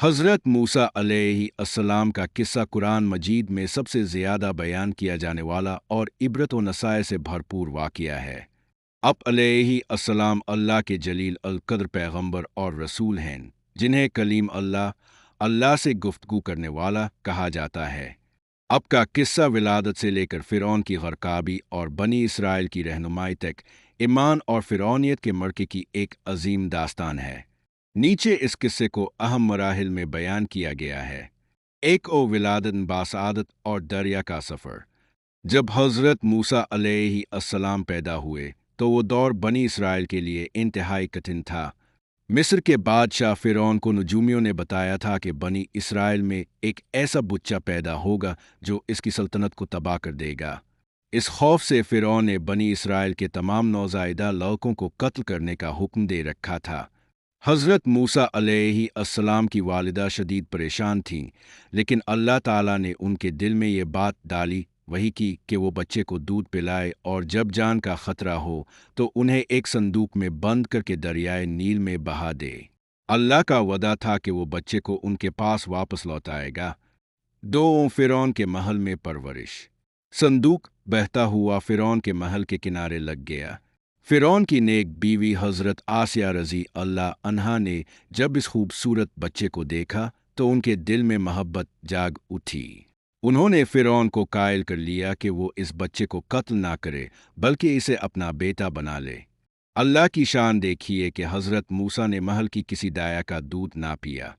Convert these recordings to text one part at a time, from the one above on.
حضرت موسیٰ علیہ السلام کا قصہ قرآن مجید میں سب سے زیادہ بیان کیا جانے والا اور عبرت و نصائح سے بھرپور واقعہ ہے۔ آپ علیہ السلام اللہ کے جلیل القدر پیغمبر اور رسول ہیں، جنہیں کلیم اللہ سے گفتگو کرنے والا کہا جاتا ہے۔ آپ کا قصہ ولادت سے لے کر فرعون کی غرقابی اور بنی اسرائیل کی رہنمائی تک ایمان اور فرعونیت کے مرکے کی ایک عظیم داستان ہے۔ نیچے اس قصے کو اہم مراحل میں بیان کیا گیا ہے۔ ایک ولادت باسعادت اور دریا کا سفر۔ جب حضرت موسیٰ علیہ السلام پیدا ہوئے تو وہ دور بنی اسرائیل کے لیے انتہائی کٹھن تھا۔ مصر کے بادشاہ فرعون کو نجومیوں نے بتایا تھا کہ بنی اسرائیل میں ایک ایسا بچہ پیدا ہوگا جو اس کی سلطنت کو تباہ کر دے گا۔ اس خوف سے فرعون نے بنی اسرائیل کے تمام نوزائیدہ لڑکوں کو قتل کرنے کا حکم دے رکھا تھا۔ حضرت موسیٰ علیہ السلام کی والدہ شدید پریشان تھیں، لیکن اللہ تعالیٰ نے ان کے دل میں یہ بات ڈالی وہی کی کہ وہ بچے کو دودھ پلائے اور جب جان کا خطرہ ہو تو انہیں ایک صندوق میں بند کر کے دریائے نیل میں بہا دے۔ اللہ کا وعدہ تھا کہ وہ بچے کو ان کے پاس واپس لوٹائے گا۔ فرعون کے محل میں پرورش۔ صندوق بہتا ہوا فرعون کے محل کے کنارے لگ گیا۔ فرعون کی نیک بیوی حضرت آسیہ رضی اللہ عنہا نے جب اس خوبصورت بچے کو دیکھا تو ان کے دل میں محبت جاگ اٹھی۔ انہوں نے فرعون کو قائل کر لیا کہ وہ اس بچے کو قتل نہ کرے بلکہ اسے اپنا بیٹا بنا لے۔ اللہ کی شان دیکھیے کہ حضرت موسیٰ نے محل کی کسی دایا کا دودھ نہ پیا۔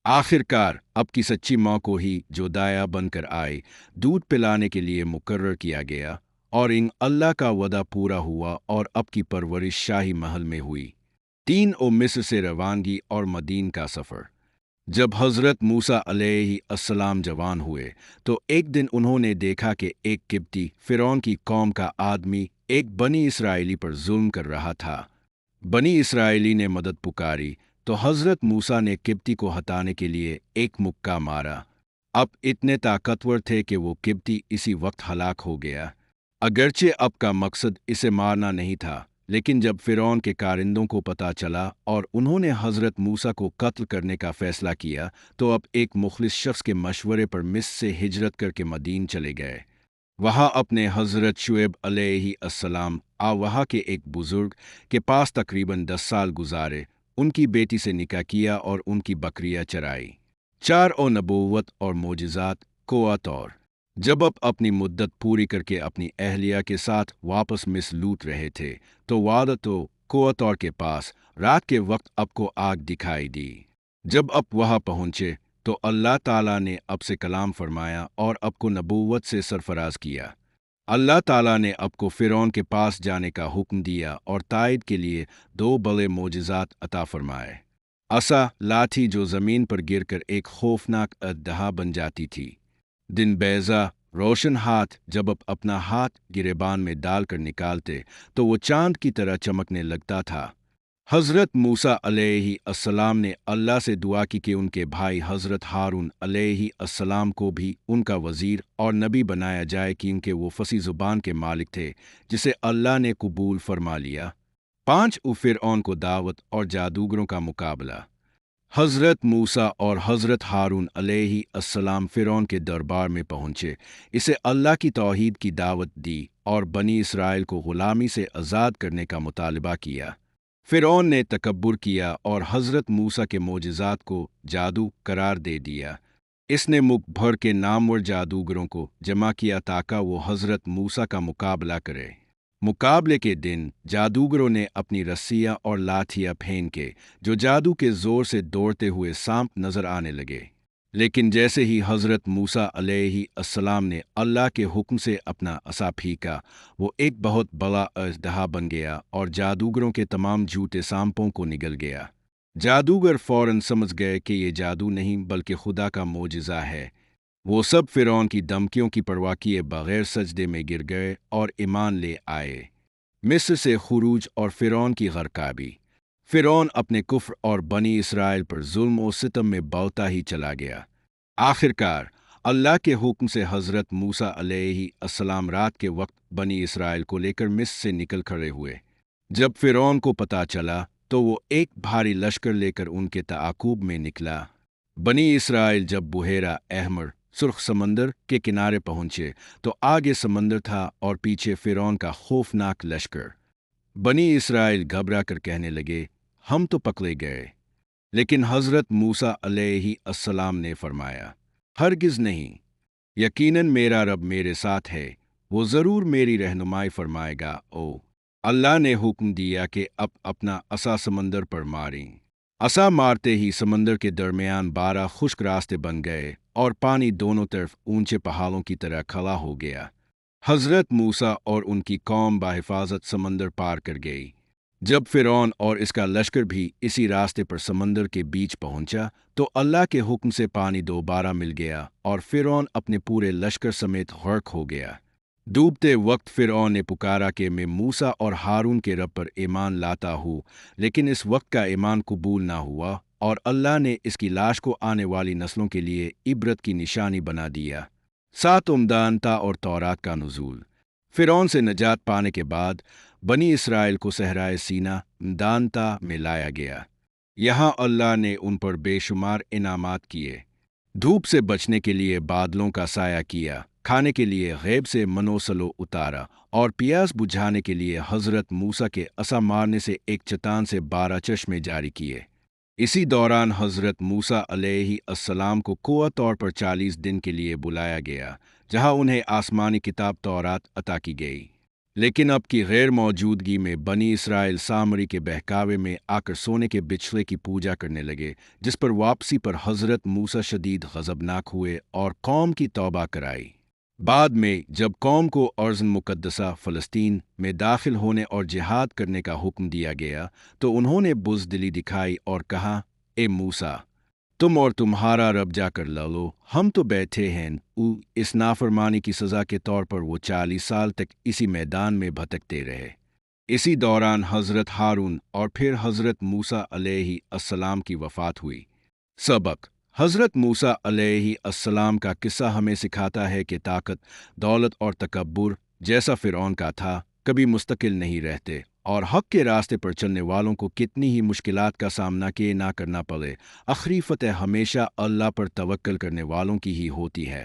آخرکار اب کی سچی ماں کو ہی جو دایا بن کر آئے دودھ پلانے کے لیے مقرر کیا گیا، اور اللہ کا وعدہ پورا ہوا اور اب کی پرورش شاہی محل میں ہوئی۔ مصر سے روانگی اور مدین کا سفر۔ جب حضرت موسیٰ علیہ السلام جوان ہوئے تو ایک دن انہوں نے دیکھا کہ ایک قبطی فرعون کی قوم کا آدمی ایک بنی اسرائیلی پر ظلم کر رہا تھا۔ بنی اسرائیلی نے مدد پکاری تو حضرت موسیٰ نے قبطی کو ہٹانے کے لیے ایک مکہ مارا۔ اب اتنے طاقتور تھے کہ وہ قبطی اسی وقت ہلاک ہو گیا۔ اگرچہ اب کا مقصد اسے مارنا نہیں تھا، لیکن جب فرعون کے کارندوں کو پتہ چلا اور انہوں نے حضرت موسیٰ کو قتل کرنے کا فیصلہ کیا تو اب ایک مخلص شخص کے مشورے پر مصر سے ہجرت کر کے مدین چلے گئے۔ وہاں اپنے حضرت شعیب علیہ السلام وہاں کے ایک بزرگ کے پاس تقریباً 10 سال گزارے، ان کی بیٹی سے نکاح کیا اور ان کی بکریاں چرائی۔ نبوت اور معجزات طور۔ جب اب اپنی مدت پوری کر کے اپنی اہلیہ کے ساتھ واپس مصر لوٹ رہے تھے تو طور کے پاس رات کے وقت اب کو آگ دکھائی دی۔ جب اب وہاں پہنچے تو اللہ تعالیٰ نے اب سے کلام فرمایا اور اب کو نبوت سے سرفراز کیا۔ اللہ تعالیٰ نے اب کو فرعون کے پاس جانے کا حکم دیا اور تائید کے لیے 2 بڑے معجزات عطا فرمائے۔ عصا لاٹھی جو زمین پر گر کر ایک خوفناک اژدہا بن جاتی تھی۔ دن بیضا روشن ہاتھ جب اب اپنا ہاتھ گریبان میں ڈال کر نکالتے تو وہ چاند کی طرح چمکنے لگتا تھا۔ حضرت موسیٰ علیہ السلام نے اللہ سے دعا کی کہ ان کے بھائی حضرت ہارون علیہ السلام کو بھی ان کا وزیر اور نبی بنایا جائے، کیونکہ وہ فصیح زبان کے مالک تھے، جسے اللہ نے قبول فرما لیا۔ فرعون کو دعوت اور جادوگروں کا مقابلہ۔ حضرت موسیٰ اور حضرت ہارون علیہ السلام فرعون کے دربار میں پہنچے، اسے اللہ کی توحید کی دعوت دی اور بنی اسرائیل کو غلامی سے آزاد کرنے کا مطالبہ کیا۔ فرعون نے تکبر کیا اور حضرت موسیٰ کے معجزات کو جادو قرار دے دیا۔ اس نے ملک بھر کے نامور جادوگروں کو جمع کیا تاکہ وہ حضرت موسیٰ کا مقابلہ کرے۔ مقابلے کے دن جادوگروں نے اپنی رسیاں اور لاٹھیاں پھینک کے جو جادو کے زور سے دوڑتے ہوئے سانپ نظر آنے لگے، لیکن جیسے ہی حضرت موسیٰ علیہ السلام نے اللہ کے حکم سے اپنا عصا پھینکا، وہ ایک بہت بڑا اژدہا بن گیا اور جادوگروں کے تمام جھوٹے سانپوں کو نگل گیا۔ جادوگر فوراً سمجھ گئے کہ یہ جادو نہیں بلکہ خدا کا معجزہ ہے۔ وہ سب فرعون کی دھمکیوں کی پرواہ کیے بغیر سجدے میں گر گئے اور ایمان لے آئے۔ مصر سے خروج اور فرعون کی غرقابی۔ فرعون اپنے کفر اور بنی اسرائیل پر ظلم و ستم میں بہتا ہی چلا گیا۔ آخرکار اللہ کے حکم سے حضرت موسیٰ علیہ السلام رات کے وقت بنی اسرائیل کو لے کر مصر سے نکل کھڑے ہوئے۔ جب فرعون کو پتہ چلا تو وہ ایک بھاری لشکر لے کر ان کے تعاقب میں نکلا۔ بنی اسرائیل جب بحیرہ احمر سرخ سمندر کے کنارے پہنچے تو آگے سمندر تھا اور پیچھے فرعون کا خوفناک لشکر۔ بنی اسرائیل گھبرا کر کہنے لگے، ہم تو پکڑے گئے۔ لیکن حضرت موسیٰ علیہ السلام نے فرمایا، ہرگز نہیں، یقیناً میرا رب میرے ساتھ ہے، وہ ضرور میری رہنمائی فرمائے گا۔ اللہ نے حکم دیا کہ اب اپنا عصا سمندر پر ماریں۔ عصا مارتے ہی سمندر کے درمیان 12 خشک راستے بن گئے اور پانی دونوں طرف اونچے پہاڑوں کی طرح کھڑا ہو گیا۔ حضرت موسیٰ اور ان کی قوم بحفاظت سمندر پار کر گئی۔ جب فرعون اور اس کا لشکر بھی اسی راستے پر سمندر کے بیچ پہنچا تو اللہ کے حکم سے پانی دوبارہ مل گیا اور فرعون اپنے پورے لشکر سمیت غرق ہو گیا۔ ڈوبتے وقت فرعون نے پکارا کہ میں موسیٰ اور ہارون کے رب پر ایمان لاتا ہوں، لیکن اس وقت کا ایمان قبول نہ ہوا اور اللہ نے اس کی لاش کو آنے والی نسلوں کے لیے عبرت کی نشانی بنا دیا۔ 7 دانتا اور تورات کا نزول۔ فرعون سے نجات پانے کے بعد بنی اسرائیل کو صحرائے سینا دانتا میں لایا گیا۔ یہاں اللہ نے ان پر بے شمار انعامات کیے۔ دھوپ سے بچنے کے لیے بادلوں کا سایہ کیا، کھانے کے لیے غیب سے من و سلو اتارا، اور پیاس بجھانے کے لیے حضرت موسیٰ کے عصا مارنے سے ایک چٹان سے 12 چشمے جاری کیے۔ اسی دوران حضرت موسیٰ علیہ السلام کو قوہ طور پر 40 دن کے لیے بلایا گیا، جہاں انہیں آسمانی کتاب تورات عطا کی گئی۔ لیکن اب کی غیر موجودگی میں بنی اسرائیل سامری کے بہکاوے میں آ کر سونے کے بچھڑے کی پوجا کرنے لگے، جس پر واپسی پر حضرت موسیٰ شدید غضبناک ہوئے اور قوم کی توبہ کرائی۔ بعد میں جب قوم کو ارض مقدسہ فلسطین میں داخل ہونے اور جہاد کرنے کا حکم دیا گیا تو انہوں نے بزدلی دکھائی اور کہا، اے موسیٰ، تم اور تمہارا رب جا کر لڑو، ہم تو بیٹھے ہیں۔ اس نافرمانی کی سزا کے طور پر وہ 40 سال تک اسی میدان میں بھٹکتے رہے۔ اسی دوران حضرت ہارون اور پھر حضرت موسیٰ علیہ السلام کی وفات ہوئی۔ سبق: حضرت موسیٰ علیہ السلام کا قصہ ہمیں سکھاتا ہے کہ طاقت، دولت اور تکبر جیسا فرعون کا تھا کبھی مستقل نہیں رہتے، اور حق کے راستے پر چلنے والوں کو کتنی ہی مشکلات کا سامنا کیے نہ کرنا پڑے، آخری فتح ہمیشہ اللہ پر توکل کرنے والوں کی ہی ہوتی ہے۔